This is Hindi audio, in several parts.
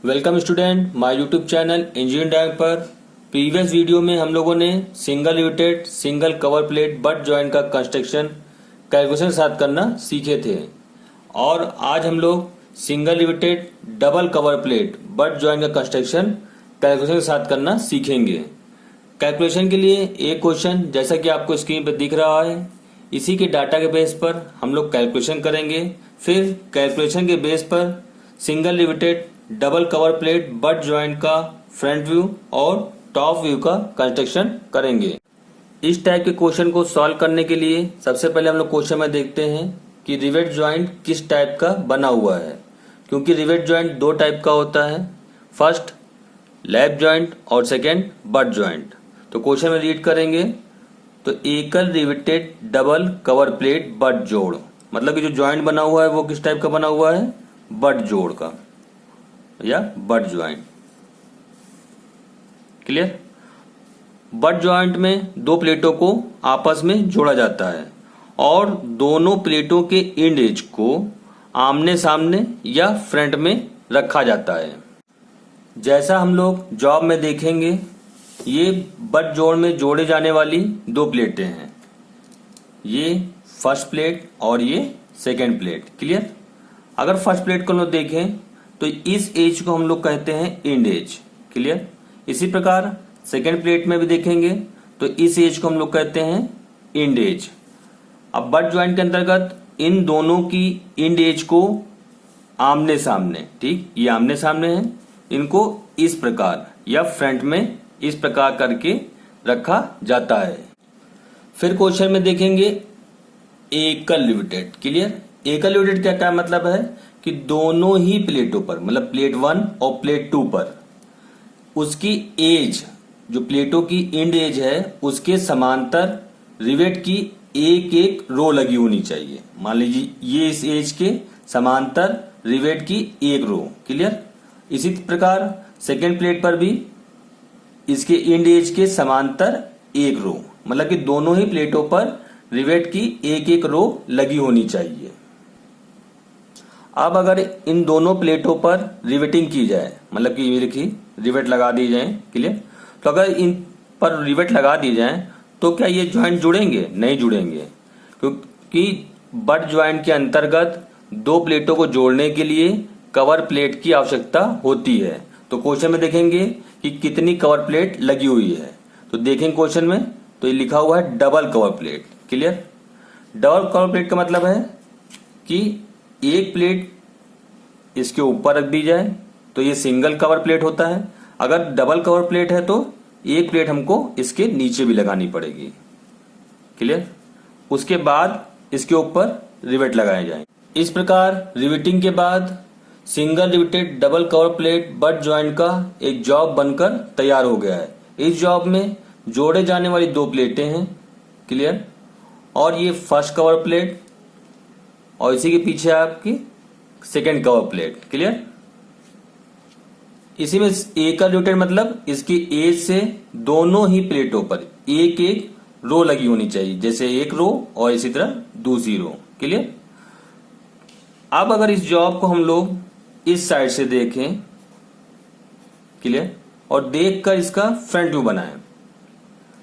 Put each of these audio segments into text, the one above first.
Welcome student my YouTube channel engineering drawing पर। प्रीवियस वीडियो में हम लोगों ने single riveted single cover plate butt joint का कंस्ट्रक्शन कैलकुलेशन साथ करना सीखे थे और आज हम लोग single riveted double cover plate butt joint का कंस्ट्रक्शन कैलकुलेशन साथ करना सीखेंगे। कैलकुलेशन के लिए एक क्वेश्चन जैसा कि आपको स्क्रीन पर दिख रहा है, इसी के डाटा के बेस पर हम लोग कैलकुलेशन करेंगे। फिर कैलकुलेशन के बेस पर single riveted double cover plate butt joint का फ्रंट व्यू और टॉप व्यू का कंस्ट्रक्शन करेंगे। इस टाइप के क्वेश्चन को सॉल्व करने के लिए सबसे पहले हम लोग क्वेश्चन में देखते हैं कि रिवेट जॉइंट किस टाइप का बना हुआ है, क्योंकि रिवेट जॉइंट दो टाइप का होता है, फर्स्ट लैप जॉइंट और सेकेंड बट जॉइंट। तो क्वेश्चन में रीड करेंगे तो एकल riveted double cover plate but जोड़, मतलब कि जो जॉइंट बना हुआ है वो किस टाइप का बना हुआ है, बट जोड़ का या butt joint. Clear. Butt joint में दो प्लेटों को आपस में जोड़ा जाता है और दोनों प्लेटों के एंड एज को आमने सामने या फ्रंट में रखा जाता है। जैसा हम लोग जॉब में देखेंगे, ये बट जोड़ में जोड़े जाने वाली दो प्लेटें हैं, ये फर्स्ट प्लेट और ये सेकेंड प्लेट। क्लियर। अगर फर्स्ट प्लेट को हम लोग देखें तो इस एज को हम लोग कहते हैं एंड एज। क्लियर। इसी प्रकार सेकेंड प्लेट में भी देखेंगे तो इस एज को हम लोग कहते हैं एंड एज। अब बट ज्वाइंट के अंतर्गत इन दोनों की एंड एज को आमने सामने, ठीक, ये आमने सामने है, इनको इस प्रकार या फ्रंट में इस प्रकार करके रखा जाता है। फिर क्वेश्चन में देखेंगे एकल रिवेटेड। क्लियर। एकल रिवेटेड क्या क्या मतलब है कि दोनों ही प्लेटों पर, मतलब प्लेट 1 और प्लेट 2 पर उसकी एज, जो प्लेटों की एंड एज है उसके समांतर रिवेट की एक एक रो लगी होनी चाहिए। मान लीजिए ये इस एज के समांतर रिवेट की एक रो। क्लियर। इसी प्रकार सेकेंड प्लेट पर भी इसके एंड एज के समांतर एक रो, मतलब कि दोनों ही प्लेटों पर रिवेट की एक एक रो लगी होनी चाहिए। अब अगर इन दोनों प्लेटों पर रिवेटिंग की जाए, मतलब कि ये देखिए रिवेट लगा दी जाए। क्लियर। तो अगर इन पर रिवेट लगा दी जाए तो क्या ये ज्वाइंट जुड़ेंगे? नहीं जुड़ेंगे, क्योंकि बट ज्वाइंट के अंतर्गत दो प्लेटों को जोड़ने के लिए कवर प्लेट की आवश्यकता होती है। तो क्वेश्चन में देखेंगे कि कितनी कवर प्लेट लगी हुई है, तो देखेंगे क्वेश्चन में तो ये लिखा हुआ है double cover plate. Clear. Double cover plate का मतलब है कि एक प्लेट इसके ऊपर रख दी जाए तो ये सिंगल कवर प्लेट होता है। अगर डबल कवर प्लेट है तो एक प्लेट हमको इसके नीचे भी लगानी पड़ेगी। क्लियर। उसके बाद इसके ऊपर रिवेट लगाए जाए। इस प्रकार रिवेटिंग के बाद single riveted double cover plate butt joint का एक जॉब बनकर तैयार हो गया है। इस जॉब में जोड़े जाने वाली दो प्लेटें हैं। क्लियर। और ये फर्स्ट कवर प्लेट और इसी के पीछे आपकी सेकेंड कवर प्लेट। क्लियर। इसी में एकल रिवेटेड मतलब इसकी एज से दोनों ही प्लेटों पर एक एक रो लगी होनी चाहिए, जैसे एक रो और इसी तरह दूसरी रो। क्लियर। अब अगर इस जॉब को हम लोग इस साइड से देखें, क्लियर, और देखकर इसका फ्रंट व्यू बनाएं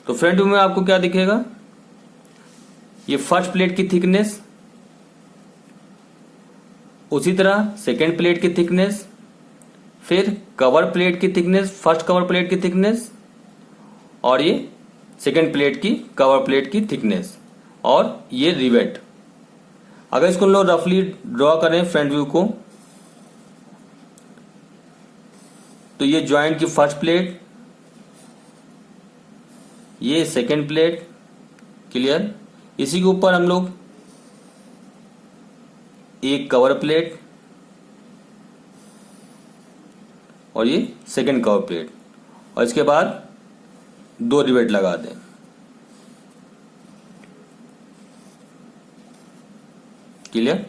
तो फ्रंट व्यू में आपको क्या दिखेगा, ये फर्स्ट प्लेट की थिकनेस, उसी तरह सेकेंड प्लेट की थिकनेस, फिर कवर प्लेट की थिकनेस, फर्स्ट कवर प्लेट की थिकनेस और ये सेकेंड प्लेट की कवर प्लेट की थिकनेस और ये रिवेट। अगर इसको लोग रफली ड्रॉ करें फ्रंट व्यू को तो ये जॉइंट की फर्स्ट प्लेट, ये सेकेंड प्लेट। क्लियर। इसी के ऊपर हम लोग एक कवर प्लेट और ये सेकेंड कवर प्लेट और इसके बाद दो रिवेट लगा दें। क्लियर।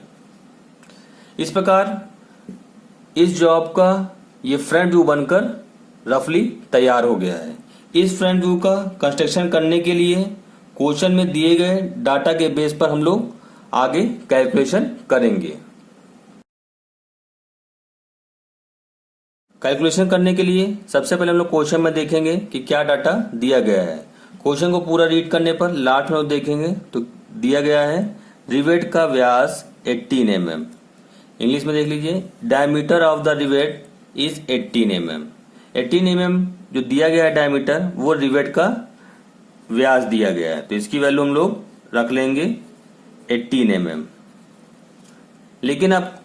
इस प्रकार इस जॉब का ये फ्रंट व्यू बनकर रफली तैयार हो गया है। इस फ्रंट व्यू का कंस्ट्रक्शन करने के लिए क्वेश्चन में दिए गए डाटा के बेस पर हम लोग आगे कैलकुलेशन करेंगे। कैलकुलेशन करने के लिए सबसे पहले हम लोग क्वेश्चन में देखेंगे कि क्या डाटा दिया गया है। क्वेश्चन को पूरा रीड करने पर लास्ट में देखेंगे तो दिया गया है रिवेट का व्यास 18 mm। इंग्लिश में देख लीजिए, diameter of the rivet is 18 mm। 18 mm जो दिया गया है डायमीटर, वो रिवेट का व्यास दिया गया है, तो इसकी वैल्यू हम लोग रख लेंगे 18 mm। लेकिन अब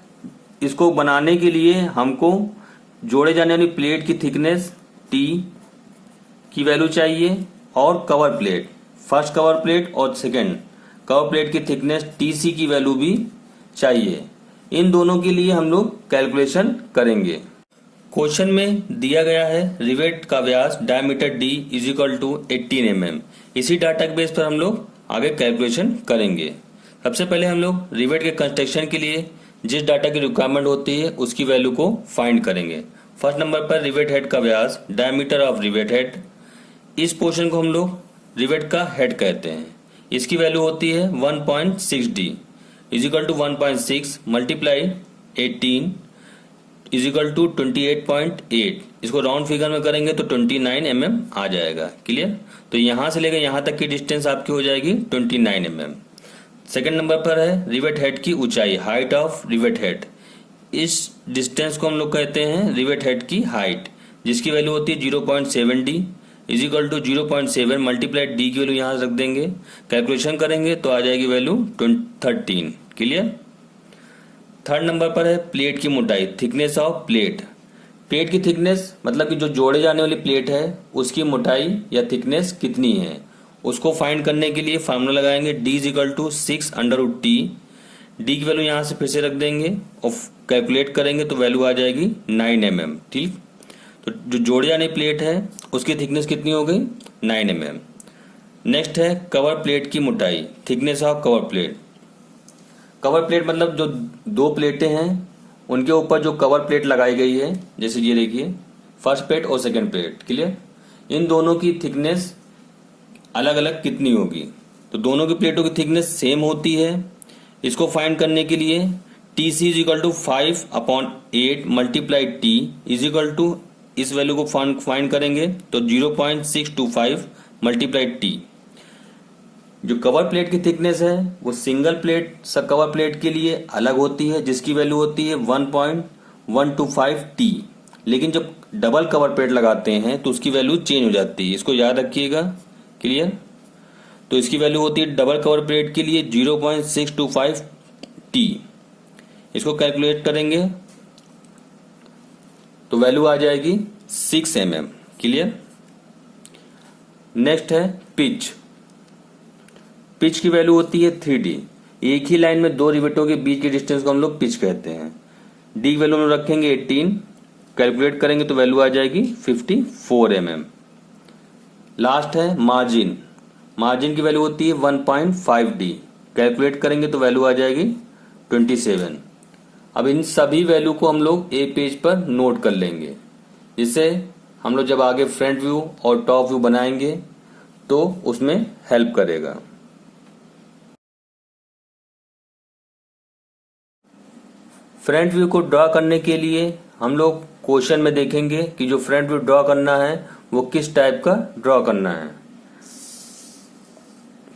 इसको बनाने के लिए हमको जोड़े जाने वाली प्लेट की थिकनेस टी की वैल्यू चाहिए और cover plate, first cover plate और सेकंड कवर प्लेट की थिकनेस टीसी की वैल्यू भी चाहिए। इन दोनों के लिए हम लोग कैलकुलेशन करेंगे। क्वेश्चन में दिया गया है रिवेट का व्यास diameter D is equal to 18 mm। इसी डाटा के बेस पर हम लोग आगे कैलकुलेशन करेंगे। सबसे पहले हम लोग रिवेट के कंस्ट्रक्शन के लिए जिस डाटा की रिक्वायरमेंट होती है उसकी वैल्यू को फाइंड करेंगे। फर्स्ट नंबर पर रिवेट हेड का व्यास, डायमीटर ऑफ रिवेट हेड। इस पोर्शन को हम लोग रिवेट का हेड कहते हैं। इसकी वैल्यू होती है 1.6 D is equal to 1.6 multiply 18 is equal to 28.8। इसको राउंड फिगर में करेंगे तो 29 mm आ जाएगा। क्लियर? तो यहां से लेकर यहां तक की डिस्टेंस आपकी हो जाएगी 29 mm। सेकेंड नंबर पर है रिवेट हेड की ऊंचाई, हाइट ऑफ रिवेट हेड। इस डिस्टेंस को हम लोग कहते हैं रिवेट हेड की हाइट, जिसकी वैल्यू होती है 0.7 D is equal to 0.7 multiply D की वैल्यू यहां रख देंगे। कैलकुलेशन करेंगे तो आ जाएगी वैल्यू 13। क्लियर? थर्ड नंबर पर है प्लेट की मोटाई, थिकनेस ऑफ प्लेट। प्लेट की थिकनेस मतलब कि जो जोड़े जाने वाली प्लेट है उसकी मोटाई या थिकनेस कितनी है, उसको फाइंड करने के लिए फार्मूला लगाएंगे d is equal to 6√t। D की वैल्यू यहां से फिर से रख देंगे और कैलकुलेट करेंगे तो वैल्यू आ जाएगी 9 mm। ठीक, तो जो जोड़े जाने प्लेट है उसकी थिकनेस कितनी हो गई 9 mm। नेक्स्ट है कवर प्लेट की मोटाई, thickness of cover plate. Cover plate मतलब जो दो प्लेटें हैं उनके ऊपर जो कवर प्लेट लगाई गई है, जैसे ये देखिए फर्स्ट प्लेट और सेकेंड प्लेट। क्लियर? इन दोनों की थिकनेस अलग अलग कितनी होगी, तो दोनों की प्लेटों की थिकनेस सेम होती है। इसको फाइंड करने के लिए T C is equal to 5/8 multiply T is equal to, इस वैल्यू को फाइंड करेंगे तो 0.625 मल्टीप्लाई टी। जो कवर प्लेट की थिकनेस है वो सिंगल प्लेट कवर प्लेट के लिए अलग होती है, जिसकी वैल्यू होती है 1.125 टी। लेकिन जब डबल कवर प्लेट लगाते हैं तो उसकी वैल्यू चेंज हो जाती है, इसको याद रखिएगा। क्लियर? तो इसकी वैल्यू होती है डबल कवर प्लेट के लिए 0.625 टी। इसको कैलकुलेट करेंगे तो वैल्यू आ जाएगी 6 mm। क्लियर? नेक्स्ट है पिच। पिच की वैल्यू होती है 3d। एक ही लाइन में दो रिवेटों के बीच के डिस्टेंस को हम लोग पिच कहते हैं। डी की वैल्यू हम लोग रखेंगे 18, कैलकुलेट करेंगे तो वैल्यू आ जाएगी 54 mm। लास्ट है मार्जिन। मार्जिन की वैल्यू होती है 1.5 डी, कैलकुलेट करेंगे तो वैल्यू आ जाएगी 27। अब इन सभी वैल्यू को हम लोग एक पेज पर नोट कर लेंगे, जिससे हम लोग जब आगे फ्रंट व्यू और टॉप व्यू बनाएंगे तो उसमें हेल्प करेगा। फ्रंट व्यू को ड्रॉ करने के लिए हम लोग क्वेश्चन में देखेंगे कि जो फ्रंट व्यू ड्रॉ करना है वो किस टाइप का ड्रॉ करना है।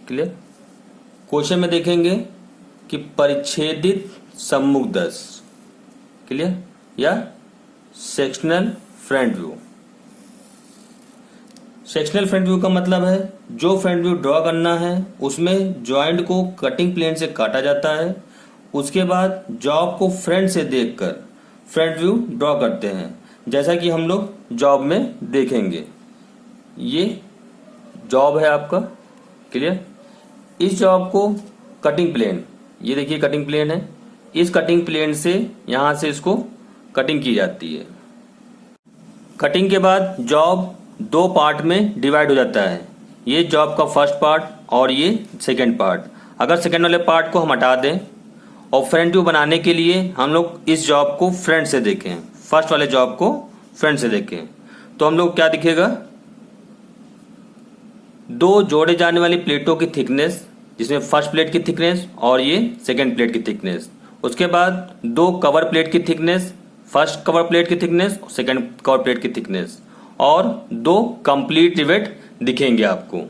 क्लियर? क्वेश्चन में देखेंगे कि परिच्छेदित सम्मुखदर्श, क्लियर, या sectional front view. Sectional front view का मतलब है जो फ्रंट व्यू ड्रॉ करना है उसमें जॉइंट को कटिंग प्लेन से काटा जाता है, उसके बाद जॉब को फ्रंट से देखकर फ्रंट व्यू ड्रॉ करते हैं, जैसा कि हम लोग जॉब में देखेंगे। ये जॉब है आपका। क्लियर? इस जॉब को कटिंग प्लेन, ये देखिए कटिंग प्लेन है, इस कटिंग प्लेन से यहां से इसको कटिंग की जाती है। कटिंग के बाद जॉब दो पार्ट में डिवाइड हो जाता है, ये जॉब का फर्स्ट पार्ट और ये सेकेंड पार्ट। अगर सेकेंड वाले पार्ट को हम हटा दें और फ्रंट व्यू बनाने के लिए हम लोग इस जॉब को फ्रंट से देखें, फर्स्ट वाले जॉब को फ्रंट से देखें, तो हम लोग क्या दिखेगा, दो जोड़े जाने वाली प्लेटों की थिकनेस, जिसमें फर्स्ट प्लेट की थिकनेस और ये सेकेंड प्लेट की थिकनेस, उसके बाद दो कवर प्लेट की थिकनेस, फर्स्ट कवर प्लेट की थिकनेस, सेकंड कवर प्लेट की थिकनेस, और 2 कंप्लीट रिवेट दिखेंगे आपको।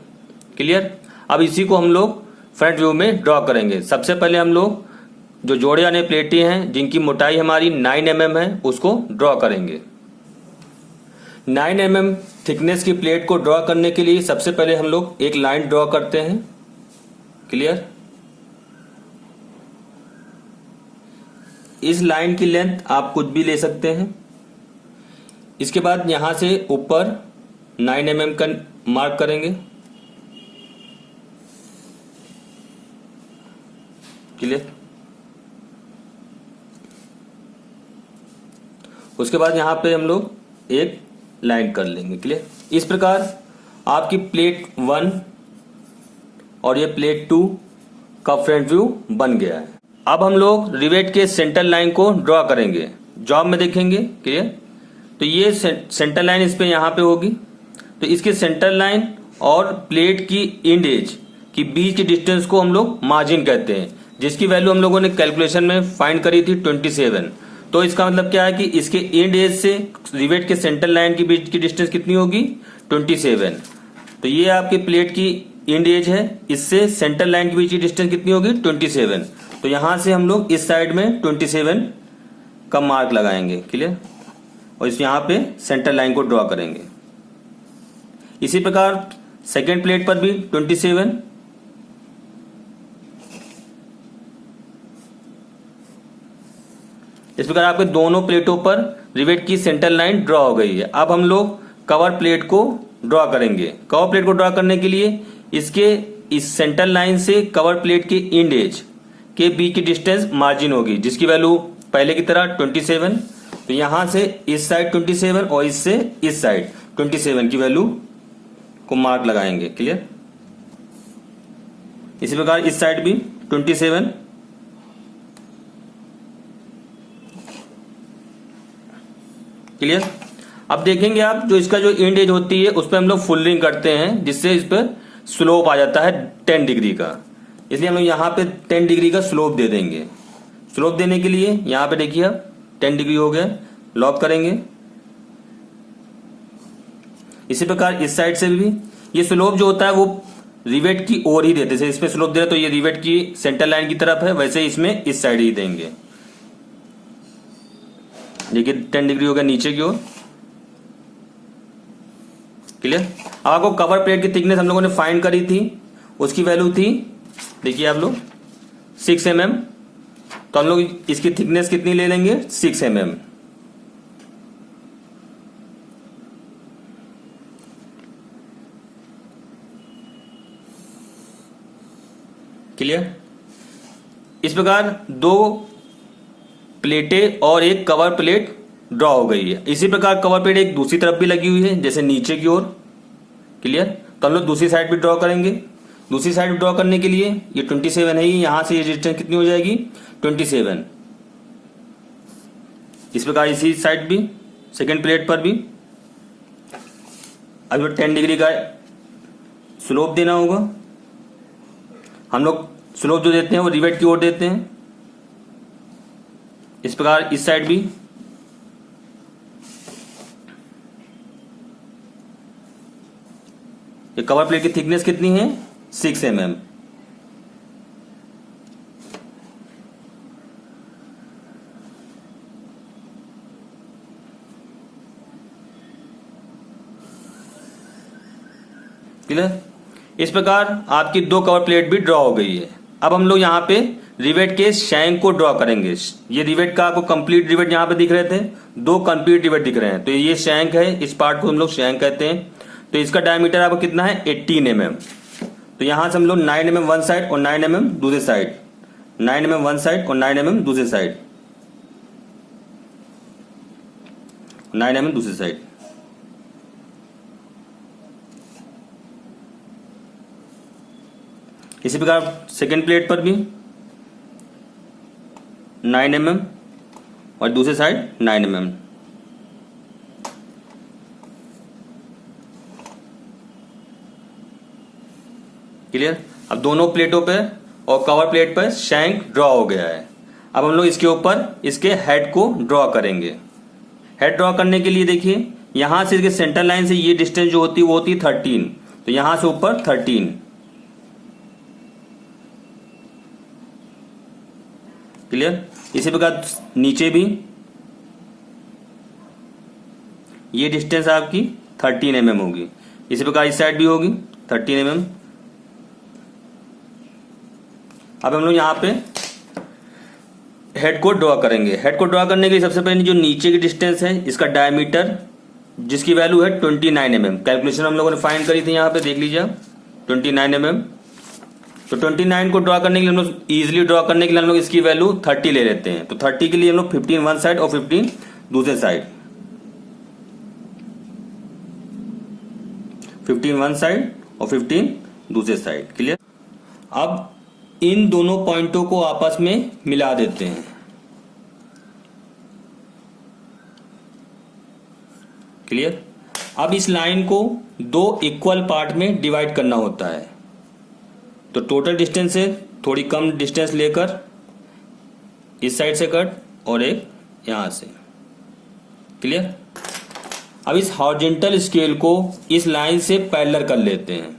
क्लियर। अब इसी को हम लोग फ्रंट व्यू में ड्रॉ करेंगे। सबसे पहले हम लोग जो जोड़े वाले प्लेटें हैं जिनकी मोटाई हमारी 9 mm है उसको ड्रॉ करेंगे। 9 mm थिकनेस की प्लेट को ड्रॉ करने के लिए सबसे पहले हम लोग एक लाइन ड्रॉ करते हैं। क्लियर। इस लाइन की लेंथ आप कुछ भी ले सकते हैं। इसके बाद यहां से ऊपर 9 mm का मार्क करेंगे। क्लियर। उसके बाद यहां पे हम लोग एक लाइन कर लेंगे। क्लियर। इस प्रकार आपकी प्लेट 1 और ये प्लेट 2 का फ्रंट व्यू बन गया है। अब हम लोग रिवेट के सेंटर लाइन को ड्रॉ करेंगे। जॉब में देखेंगे। क्लियर। तो ये सेंटर लाइन इस पे यहां पे होगी। तो इसके सेंटर लाइन और प्लेट की इंड एज की बीच की डिस्टेंस को हम लोग मार्जिन कहते हैं, जिसकी वैल्यू हम लोगों ने कैलकुलेशन में फाइंड करी थी 27। तो इसका मतलब क्या है कि इसके इंड एज से रिवेट के सेंटर लाइन के बीच की डिस्टेंस कितनी होगी 27। तो ये आपकी प्लेट की इंड एज है, इससे सेंटर लाइन के बीच की डिस्टेंस कितनी होगी 27। तो यहां से हम लोग इस साइड में 27 का मार्क लगाएंगे। क्लियर। और इस यहां पे सेंटर लाइन को ड्रॉ करेंगे। इसी प्रकार सेकेंड प्लेट पर भी 27। इस प्रकार आपके दोनों प्लेटों पर रिवेट की सेंटर लाइन ड्रॉ हो गई है। अब हम लोग कवर प्लेट को ड्रॉ करेंगे। कवर प्लेट को ड्रॉ करने के लिए इसके इस सेंटर लाइन से कवर प्लेट के इंड एज के बीच की डिस्टेंस मार्जिन होगी, जिसकी वैल्यू पहले की तरह 27। तो यहां से इस साइड 27 और इससे इस साइड 27 की वैल्यू को मार्क लगाएंगे। क्लियर। इसी प्रकार इस साइड भी 27। क्लियर। अब देखेंगे आप जो इसका जो इंड एज होती है उस पर हम लोग फुल रिंग करते हैं, जिससे इस पर स्लोप आ जाता है 10 डिग्री का। इसलिए हम लोग यहाँ पे 10 डिग्री का स्लोप दे देंगे। स्लोप देने के लिए यहाँ पे देखिए आप 10 डिग्री हो गया, लॉक करेंगे। इसी प्रकार इस साइड से भी ये स्लोप जो होता है वो रिवेट की ओर ही देते हैं। इस पे स्लोप दे रहे तो ये रिवेट की सेंटर लाइन की तरफ है, वैसे इसमें इस साइड ही देंगे। देखिए 10 डिग्री हो गया नीचे की ओर। क्लियर। अब आपको कवर प्लेट की थिकनेस हम लोगों ने फाइंड करी थी, उसकी वैल्यू थी देखिए आप लोग 6 mm। तो हम लोग इसकी थिकनेस कितनी ले लेंगे 6 mm। क्लियर। इस प्रकार 2 प्लेटें और एक कवर प्लेट ड्रॉ हो गई है। इसी प्रकार कवर प्लेट एक दूसरी तरफ भी लगी हुई है, जैसे नीचे की ओर। क्लियर। तो हम लोग दूसरी साइड भी ड्रॉ करेंगे। दूसरी साइड ड्रॉ करने के लिए ये 27 है, यहां से ये डिस्टेंस कितनी हो जाएगी 27। इस प्रकार इसी साइड भी सेकेंड प्लेट पर भी अब 10 डिग्री का स्लोप देना होगा। हम लोग स्लोप जो देते हैं वो रिवेट की ओर देते हैं। इस प्रकार इस साइड भी ये कवर प्लेट की थिकनेस कितनी है 6 mm। क्लियर। इस प्रकार आपकी 2 कवर प्लेट भी ड्रॉ हो गई है। अब हम लोग यहाँ पे रिवेट के शैंक को ड्रॉ करेंगे। ये रिवेट का आपको कंप्लीट रिवेट यहाँ पे दिख रहे थे, 2 कंप्लीट रिवेट दिख रहे हैं। तो ये शैंक है, इस पार्ट को हम लोग शैंक कहते हैं। तो इसका डायमीटर आपको कितना है 18 mm। तो यहां से हम लोग 9 mm वन साइड और 9 mm दूसरे साइड, 9 mm वन साइड और 9 mm दूसरे साइड, 9 mm दूसरी साइड। इसी प्रकार सेकेंड प्लेट पर भी 9 mm और दूसरे साइड 9 mm। क्लियर। अब दोनों प्लेटों पे और कवर प्लेट पर शैंक ड्रॉ हो गया है। अब हम लोग इसके ऊपर इसके हेड को ड्रॉ करेंगे। हेड ड्रॉ करने के लिए देखिए यहां से इसके सेंटर लाइन से ये डिस्टेंस जो होती है वो होती है 13, तो यहां से ऊपर 13। क्लियर। इसी प्रकार नीचे भी ये डिस्टेंस आपकी 13 mm होगी। इसी प्रकार इस साइड भी होगी 13 mm। अब हम लोग यहां पे हेड को ड्रॉ करेंगे। हेड को ड्रॉ करने के लिए सबसे पहले जो नीचे की डिस्टेंस है इसका डायमीटर जिसकी वैल्यू है 29 mm, कैलकुलेशन हम लोगों ने फाइंड करी थी, यहाँ पे देख लीजिए 29 mm। तो 29 को ड्रॉ करने के लिए हम लोग इजिली ड्रॉ करने के लिए हम लोग इसकी वैल्यू 30 ले लेते हैं। तो 30 के लिए हम लोग 15 वन साइड और 15 दूसरे साइड, 15 वन साइड और 15 दूसरे साइड। क्लियर। अब इन दोनों पॉइंटों को आपस में मिला देते हैं। क्लियर। अब इस लाइन को दो इक्वल पार्ट में डिवाइड करना होता है। तो टोटल डिस्टेंस से थोड़ी कम डिस्टेंस लेकर इस साइड से कट और एक यहां से। क्लियर। अब इस हॉरिजॉन्टल स्केल को इस लाइन से पैरेलल कर लेते हैं।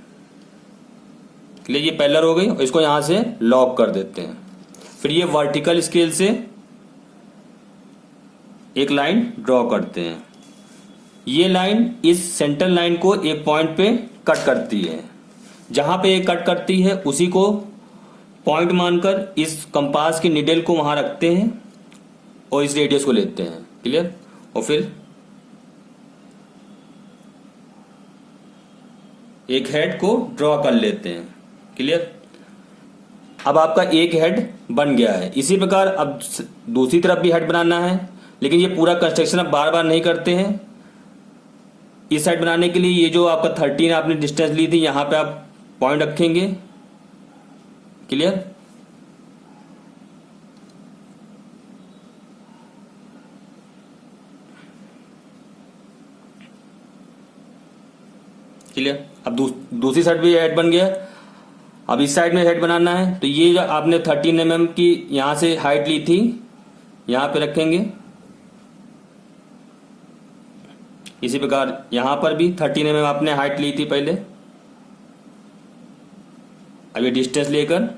क्लियर। ये पैरेलल हो गई और इसको यहां से लॉक कर देते हैं। फिर ये वर्टिकल स्केल से एक लाइन ड्रॉ करते हैं। ये लाइन इस सेंटर लाइन को एक पॉइंट पे कट करती है। जहां पे ये कट करती है उसी को पॉइंट मानकर इस कंपास की निडल को वहां रखते हैं और इस रेडियस को लेते हैं। क्लियर। और फिर एक हेड को ड्रॉ कर लेते हैं। क्लियर। अब आपका एक हेड बन गया है। इसी प्रकार अब दूसरी तरफ भी हेड बनाना है, लेकिन ये पूरा कंस्ट्रक्शन अब बार बार नहीं करते हैं। इस साइड बनाने के लिए ये जो आपका 13 आपने डिस्टेंस ली थी यहां पे आप पॉइंट रखेंगे। क्लियर। क्लियर। अब दूसरी साइड भी हेड बन गया। अब इस साइड में हेड बनाना है, तो ये जो आपने 13 mm की यहां से हाइट ली थी यहां पे रखेंगे। इसी प्रकार यहां पर भी 13 mm आपने हाइट ली थी पहले। अब ये डिस्टेंस लेकर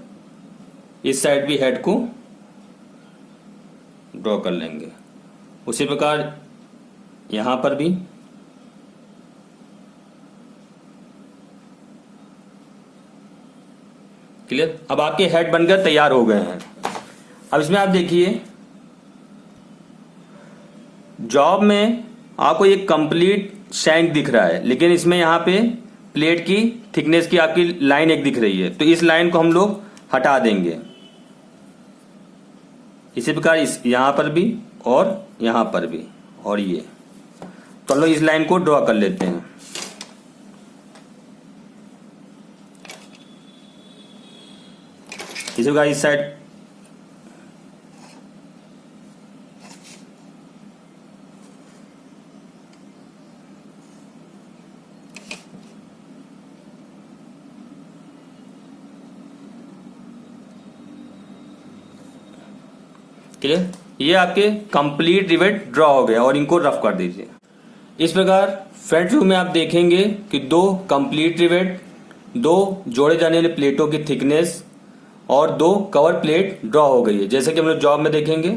इस साइड भी हेड को ड्रॉ कर लेंगे। उसी प्रकार यहां पर भी। क्लियर। अब आपके हेड बनकर तैयार हो गए हैं। अब इसमें आप देखिए जॉब में आपको एक कंप्लीट शैंक दिख रहा है, लेकिन इसमें यहां पे प्लेट की थिकनेस की आपकी लाइन एक दिख रही है। तो इस लाइन को हम लोग हटा देंगे। इसी प्रकार इस यहां पर भी और यहां पर भी और ये, तो हम लोग इस लाइन को ड्रॉ कर लेते हैं। इसी प्रकार इस साइड क्लियर। ये आपके कंप्लीट रिवेट ड्रॉ हो गया और इनको रफ कर दीजिए। इस प्रकार फ्रंट व्यू में आप देखेंगे कि दो कंप्लीट रिवेट, दो जोड़े जाने वाली प्लेटों की थिकनेस और दो कवर प्लेट ड्रॉ हो गई है। जैसे कि हम लोग जॉब में देखेंगे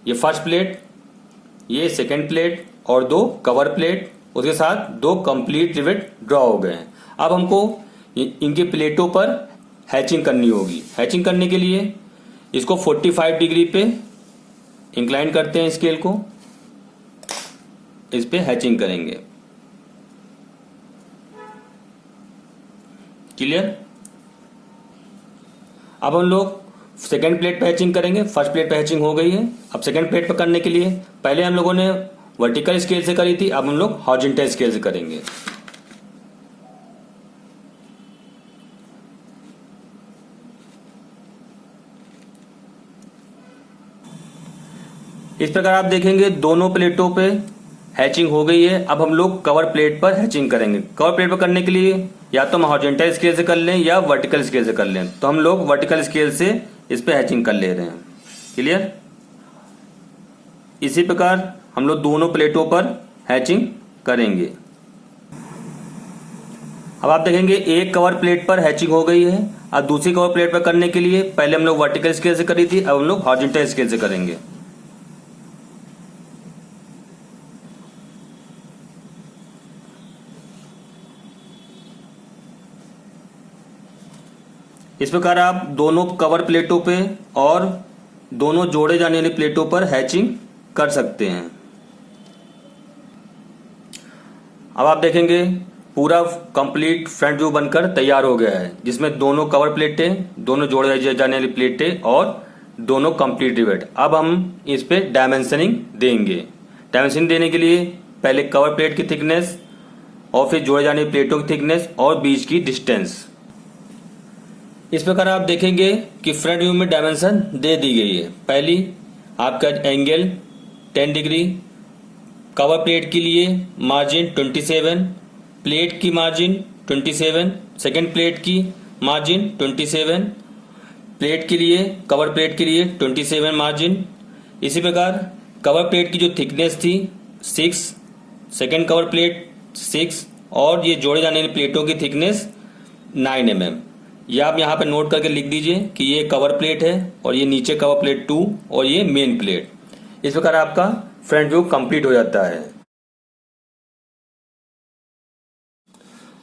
ये फर्स्ट प्लेट, ये सेकंड प्लेट और दो कवर प्लेट, उसके साथ दो कंप्लीट रिवेट ड्रॉ हो गए हैं। अब हमको इनकी प्लेटों पर हैचिंग करनी होगी। हैचिंग करने के लिए इसको 45 डिग्री पे इंक्लाइन करते हैं स्केल को, इस पे हैचिंग करेंगे। क्लियर। अब हम लोग सेकंड प्लेट पे हैचिंग करेंगे। फर्स्ट प्लेट पे हैचिंग हो गई है। अब सेकंड प्लेट पे करने के लिए पहले हम लोगों ने वर्टिकल स्केल से करी थी, अब हम लोग हॉरिजॉन्टल स्केल से करेंगे। इस प्रकार आप देखेंगे दोनों प्लेटों पे हैचिंग हो गई है। अब हम लोग कवर प्लेट पर हैचिंग करेंगे। कवर प्लेट पर करने के लिए या तो हम हॉरिजॉन्टल स्केल से कर लें या वर्टिकल स्केल से कर लें, तो हम लोग वर्टिकल स्केल से इस पे हैचिंग कर ले रहे हैं। क्लियर। इसी प्रकार हम लोग दोनों प्लेटों पर हैचिंग करेंगे। अब आप देखेंगे एक कवर प्लेट पर हैचिंग हो गई है। अब दूसरी कवर प्लेट पर करने के लिए पहले हम लोग वर्टिकल स्केल से करी थी, अब हम लोग हॉरिजॉन्टल स्केल से करेंगे। इस प्रकार आप दोनों कवर प्लेटों पे और दोनों जोड़े जाने वाली प्लेटों पर हैचिंग कर सकते हैं। अब आप देखेंगे पूरा कंप्लीट फ्रंट व्यू बनकर तैयार हो गया है, जिसमें दोनों कवर प्लेटें, दोनों जोड़े जाने वाली प्लेटें और दोनों कंप्लीट रिवेट। अब हम इस पे डायमेंशनिंग देंगे। डायमेंशनिंग देने के लिए पहले कवर प्लेट की थिकनेस और फिर जोड़े जाने वाली प्लेटों की थिकनेस और बीच की डिस्टेंस। इस प्रकार आप देखेंगे कि फ्रंट व्यू में डायमेंशन दे दी गई है। पहली आपका एंगल 10 डिग्री, कवर प्लेट के लिए मार्जिन 27, प्लेट की मार्जिन 27, सेकेंड प्लेट की मार्जिन 27, प्लेट के लिए कवर प्लेट के लिए 27 मार्जिन। इसी प्रकार कवर प्लेट की जो थिकनेस थी 6, सेकेंड कवर प्लेट 6 और ये जोड़े जाने वाली प्लेटों की थिकनेस 9 mm। ये आप यहाँ पे नोट करके लिख दीजिए कि ये कवर प्लेट है और ये नीचे कवर प्लेट 2 और ये मेन प्लेट। इस प्रकार आपका फ्रंट व्यू कंप्लीट हो जाता है।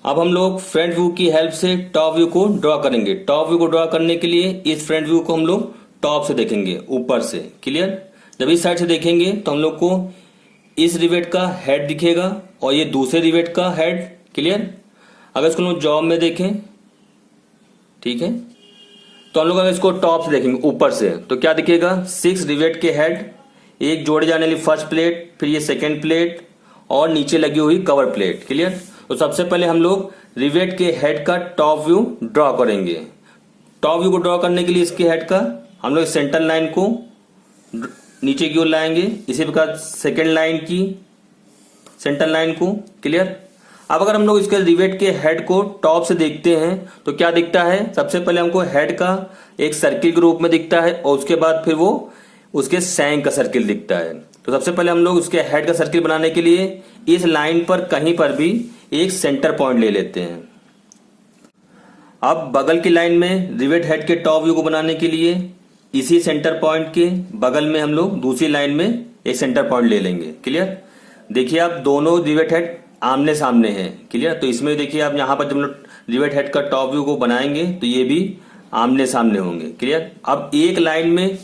अब हम लोग फ्रंट व्यू की हेल्प से टॉप व्यू को ड्रॉ करेंगे। टॉप व्यू को ड्रॉ करने के लिए इस फ्रंट व्यू को हम लोग टॉप से देखेंगे, ऊपर से। क्लियर? जब इस साइड से देखेंगे तो हम लोग को इस रिवेट का हेड दिखेगा और ये दूसरे रिवेट का हेड। क्लियर? अगर इसको लोग जॉब में देखें, ठीक है, तो हम लोग अगर इसको टॉप से देखेंगे ऊपर से तो क्या दिखेगा? 6 रिवेट के हेड, एक जोड़े जाने वाली फर्स्ट प्लेट, फिर ये सेकेंड प्लेट और नीचे लगी हुई कवर प्लेट। क्लियर? तो सबसे पहले हम लोग रिवेट के हेड का टॉप व्यू ड्रॉ करेंगे। टॉप व्यू को ड्रॉ करने के लिए इसके हेड का हम लोग सेंटर लाइन को नीचे की ओर लाएंगे, इसी प्रकार सेकेंड लाइन की सेंटर लाइन को। क्लियर? अब अगर हम लोग इसके रिवेट के हेड को टॉप से देखते हैं तो क्या दिखता है? सबसे पहले हमको हेड का एक सर्किल के रूप में दिखता है और उसके बाद फिर वो उसके सैंक का सर्किल दिखता है। तो सबसे पहले हम लोग उसके हेड का सर्किल बनाने के लिए इस लाइन पर कहीं पर भी एक सेंटर पॉइंट ले लेते हैं। अब बगल की लाइन में रिवेट हेड के टॉप व्यू को बनाने के लिए इसी सेंटर पॉइंट के बगल में हम लोग दूसरी लाइन में एक सेंटर पॉइंट ले लेंगे। क्लियर? देखिए आप दोनों रिवेट हेड आमने सामने हैं। क्लियर? तो इसमें देखिए आप यहाँ पर जब हम लोग रिवेट हेड का टॉप व्यू को बनाएंगे तो ये भी आमने सामने होंगे। क्लियर? अब एक लाइन में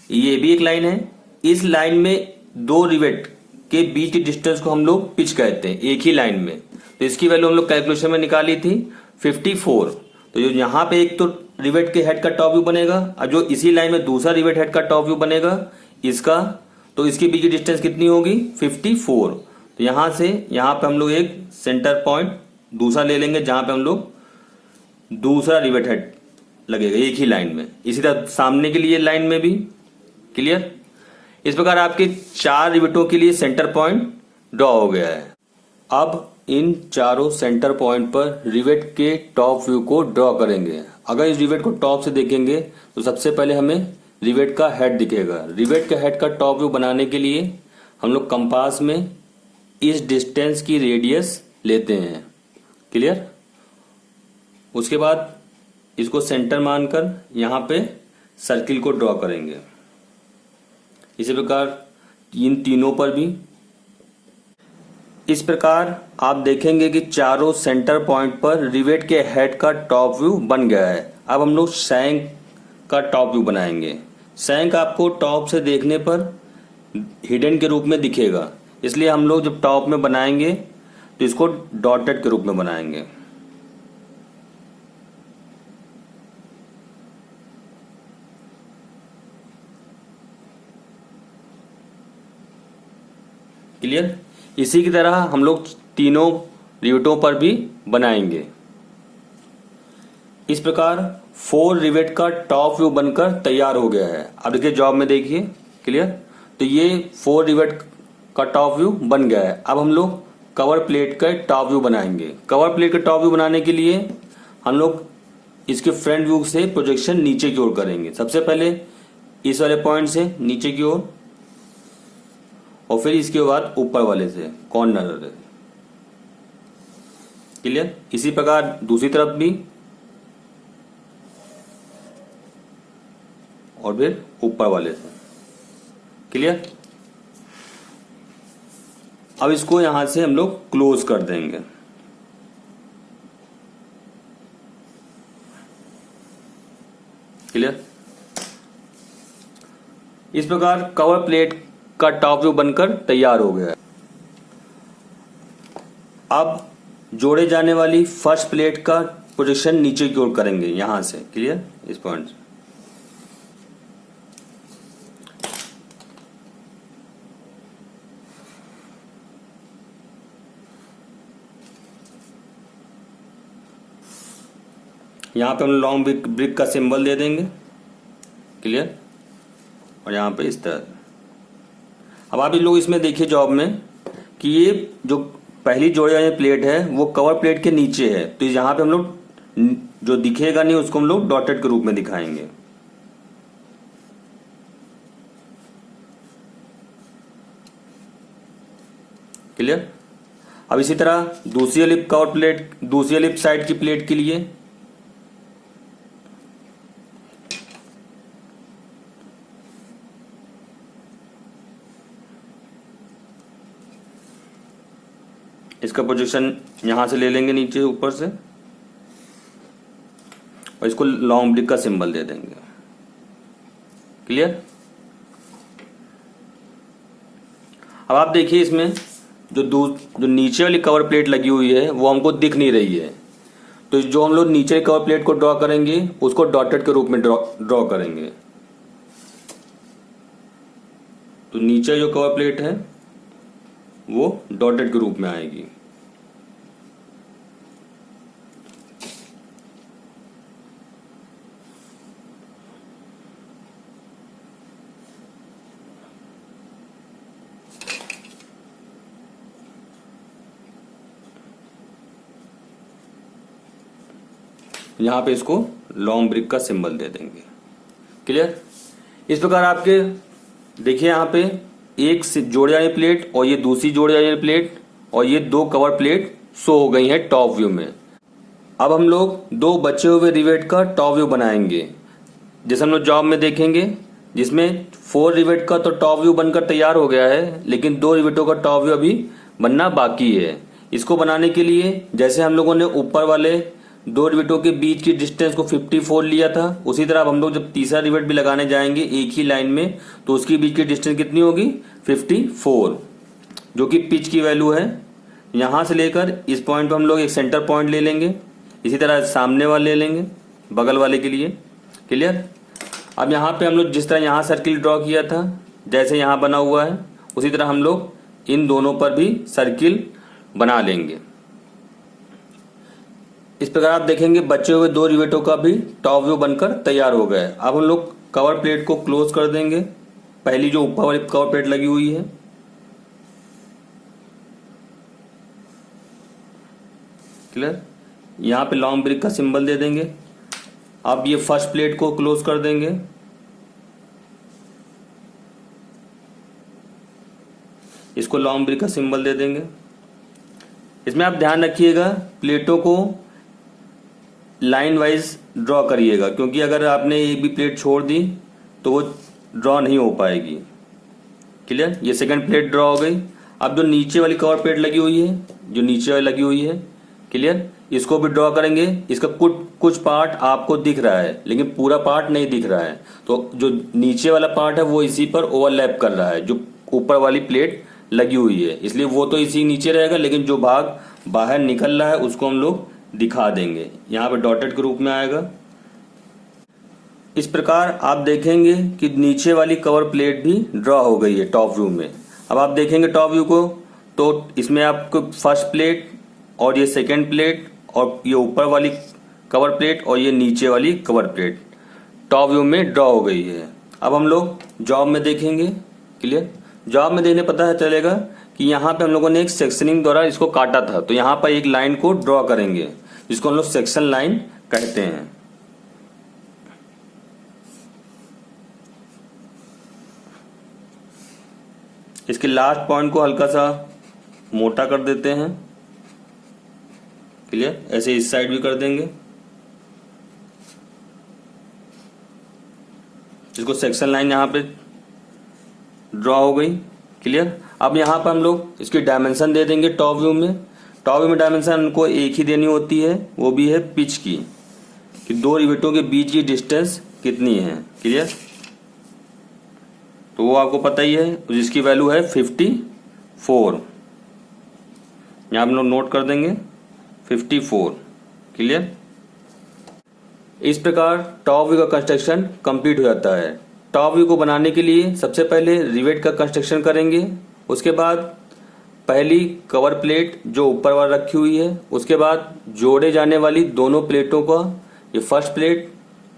ये भी एक लाइन है, इस लाइन में दो रिवेट के बीच की डिस्टेंस को हम लोग पिच कहते हैं, एक ही लाइन में। तो इसकी वैल्यू हम लोग कैलकुलेशन में निकाली थी 54। तो जो यहाँ पे एक तो रिवेट के हेड का टॉप व्यू बनेगा, अब जो इसी लाइन में दूसरा रिवेट हेड का टॉप व्यू बनेगा इसका, तो इसके बीच की डिस्टेंस कितनी होगी? 54। तो यहां से यहां पे हम लोग एक सेंटर पॉइंट दूसरा ले लेंगे जहां पे हम लोग दूसरा रिवेट हेड लगेगा एक ही लाइन में। इसी तरह सामने के लिए लाइन में भी। क्लियर? इस प्रकार आपके 4 रिवेटों के लिए सेंटर पॉइंट ड्रॉ हो गया है। अब इन चारों सेंटर पॉइंट पर रिवेट के टॉप व्यू को ड्रॉ करेंगे। अगर इस रिवेट को टॉप से देखेंगे तो सबसे पहले हमें रिवेट का हेड दिखेगा। रिवेट के हेड का टॉप व्यू बनाने के लिए हम लोग कंपास में इस डिस्टेंस की रेडियस लेते हैं। क्लियर? उसके बाद इसको सेंटर मानकर यहाँ पे सर्किल को ड्रॉ करेंगे। इसी प्रकार इन तीनों पर भी। इस प्रकार आप देखेंगे कि चारों सेंटर पॉइंट पर रिवेट के हेड का टॉप व्यू बन गया है। अब हम लोग सैंक का टॉप व्यू बनाएंगे। सैंक आपको टॉप से देखने पर हिडन के रूप में दिखेगा, इसलिए हम लोग जब टॉप में बनाएंगे तो इसको डॉटेड के रूप में बनाएंगे। क्लियर? इसी की तरह हम लोग तीनों रिवेटों पर भी बनाएंगे। इस प्रकार 4 रिवेट का टॉप व्यू बनकर तैयार हो गया है। अब देखिए जॉब में देखिए। क्लियर? तो ये 4 रिवेट का टॉप व्यू बन गया है। अब हम लोग कवर प्लेट का टॉप व्यू बनाएंगे। कवर प्लेट का टॉप व्यू बनाने के लिए हम लोग इसके फ्रंट व्यू से प्रोजेक्शन नीचे की ओर करेंगे। सबसे पहले इस वाले पॉइंट से नीचे की ओर और फिर इसके बाद ऊपर वाले से कॉर्नर। क्लियर। इसी प्रकार दूसरी तरफ भी, और फिर ऊपर वाले से। क्लियर। अब इसको यहां से हम लोग क्लोज कर देंगे। क्लियर। इस प्रकार कवर प्लेट का टॉप व्यू बनकर तैयार हो गया है। अब जोड़े जाने वाली फर्स्ट प्लेट का पोजीशन नीचे की ओर करेंगे यहां से। क्लियर। इस पॉइंट से यहां पे हम लॉन्ग ब्रिक का सिंबल दे देंगे। क्लियर। और यहां पे इस तरह। अब आप लोग इसमें देखिए जॉब में कि ये जो पहली जोड़े वाली प्लेट है वो कवर प्लेट के नीचे है, तो यहां पे हम लोग जो दिखेगा नहीं उसको हम लोग डॉटेड के रूप में दिखाएंगे। क्लियर। अब इसी तरह दूसरी वाली कवर प्लेट, दूसरी वाली साइड की प्लेट के लिए इसका पोजीशन यहां से ले लेंगे नीचे ऊपर से, और इसको लॉन्ग ब्रिक का सिंबल दे देंगे। क्लियर। अब आप देखिए इसमें जो नीचे वाली कवर प्लेट लगी हुई है वो हमको दिख नहीं रही है, तो जो हम लोग नीचे कवर प्लेट को ड्रॉ करेंगे उसको डॉटेड के रूप में ड्रॉ करेंगे। तो नीचे जो कवर प्लेट है वो डॉटेड के रूप में आएगी। यहां पे इसको लॉन्ग ब्रिक का सिंबल दे देंगे। क्लियर। इस प्रकार आपके देखिए यहां पे एक जोड़े वाली प्लेट और ये दूसरी जोड़े वाली प्लेट और ये दो कवर प्लेट शो हो गई है टॉप व्यू में। अब हम लोग दो बचे हुए रिवेट का टॉप व्यू बनाएंगे, जैसे हम लोग जॉब में देखेंगे, जिसमें 4 रिवेट का तो टॉप व्यू बनकर तैयार हो गया है, लेकिन 2 रिवेटों का टॉप व्यू अभी बनना बाकी है। इसको बनाने के लिए जैसे हम लोगों ने ऊपर वाले 2 रिवेटों के बीच की डिस्टेंस को 54 लिया था, उसी तरह अब हम लोग जब तीसरा रिवेट भी लगाने जाएंगे एक ही लाइन में, तो उसकी बीच की डिस्टेंस कितनी होगी 54, जो कि पिच की वैल्यू है। यहां से लेकर इस पॉइंट पर हम लोग एक सेंटर पॉइंट ले लेंगे, इसी तरह सामने वाले ले लेंगे बगल वाले के लिए। क्लियर। अब यहाँ पे हम लोग जिस तरह यहाँ सर्किल ड्रॉ किया था, जैसे यहाँ बना हुआ है, उसी तरह हम लोग इन दोनों पर भी सर्किल बना लेंगे। इस प्रकार आप देखेंगे बचे हुए 2 रिवेटों का भी टॉप व्यू बनकर तैयार हो गया है। अब हम लोग कवर प्लेट को क्लोज कर देंगे, पहली जो ऊपर वाली कवर प्लेट लगी हुई है। क्लियर। यहां पे लॉन्ग ब्रिक का सिंबल दे देंगे। अब ये फर्स्ट प्लेट को क्लोज कर देंगे। इसको लॉन्ग ब्रिक का सिंबल दे देंगे। इसमें आप ध्यान रखिएगा प्लेटों को लाइन वाइज ड्रॉ करिएगा, क्योंकि अगर आपने एक भी प्लेट छोड़ दी तो वो ड्रॉ नहीं हो पाएगी। क्लियर। ये सेकंड प्लेट ड्रॉ हो गई। अब जो नीचे वाली कवर प्लेट लगी हुई है, जो नीचे वाली लगी हुई है, क्लियर, इसको भी ड्रॉ करेंगे। इसका कुछ पार्ट आपको दिख रहा है लेकिन पूरा पार्ट नहीं दिख रहा है, तो जो नीचे वाला पार्ट है वो इसी पर ओवरलैप कर रहा है जो ऊपर वाली प्लेट लगी हुई है, इसलिए वो तो इसी नीचे रहेगा, लेकिन जो भाग बाहर निकल रहा है उसको हम लोग दिखा देंगे। यहां पे डॉटेड के रूप में आएगा। इस प्रकार आप देखेंगे कि नीचे वाली कवर प्लेट भी ड्रॉ हो गई है टॉप व्यू में। अब आप देखेंगे टॉप व्यू को, तो इसमें आपको फर्स्ट प्लेट और ये सेकंड प्लेट और ये ऊपर वाली कवर प्लेट और ये नीचे वाली कवर प्लेट टॉप व्यू में ड्रॉ हो गई है। अब हम लोग जॉब में देखेंगे। क्लियर। जॉब में देखने पता चलेगा कि यहाँ पे हम लोगों ने एक सेक्शनिंग द्वारा इसको काटा था, तो यहाँ पर एक लाइन को ड्रॉ करेंगे जिसको हम लोग सेक्शन लाइन कहते हैं। इसके लास्ट पॉइंट को हल्का सा मोटा कर देते हैं। क्लियर? ऐसे इस साइड भी कर देंगे। इसको सेक्शन लाइन यहाँ पे ड्रॉ हो गई। क्लियर? अब यहाँ पर हम लोग इसकी डायमेंशन दे देंगे टॉप व्यू में। टॉप व्यू में डायमेंशन हमको एक ही देनी होती है, वो भी है पिच की, कि दो रिवेटों के बीच की डिस्टेंस कितनी है। क्लियर? तो वो आपको पता ही है, जिसकी वैल्यू है 54। यहाँ हम लोग नोट कर देंगे 54। क्लियर? इस प्रकार टॉप व्यू का कंस्ट्रक्शन कंप्लीट हो जाता है। टॉप व्यू को बनाने के लिए सबसे पहले रिवेट का कंस्ट्रक्शन करेंगे, उसके बाद पहली कवर प्लेट जो ऊपर वाला रखी हुई है, उसके बाद जोड़े जाने वाली दोनों प्लेटों का, ये फर्स्ट प्लेट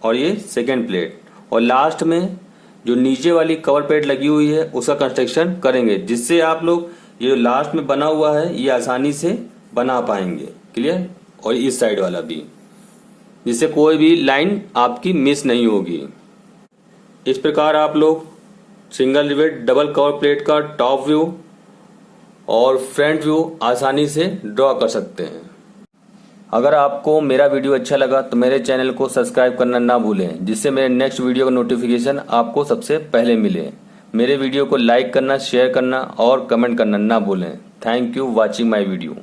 और ये सेकेंड प्लेट, और लास्ट में जो नीचे वाली कवर प्लेट लगी हुई है उसका कंस्ट्रक्शन करेंगे, जिससे आप लोग ये जो लास्ट में बना हुआ है ये आसानी से बना पाएंगे। क्लियर? और इस साइड वाला भी, जिससे कोई भी लाइन आपकी मिस नहीं होगी। इस प्रकार आप लोग single rivet double cover plate का टॉप व्यू और फ्रंट व्यू आसानी से ड्रॉ कर सकते हैं। अगर आपको मेरा वीडियो अच्छा लगा तो मेरे चैनल को सब्सक्राइब करना ना भूलें, जिससे मेरे नेक्स्ट वीडियो का नोटिफिकेशन आपको सबसे पहले मिले। मेरे वीडियो को लाइक करना, शेयर करना और कमेंट करना ना भूलें। Thank you watching my video.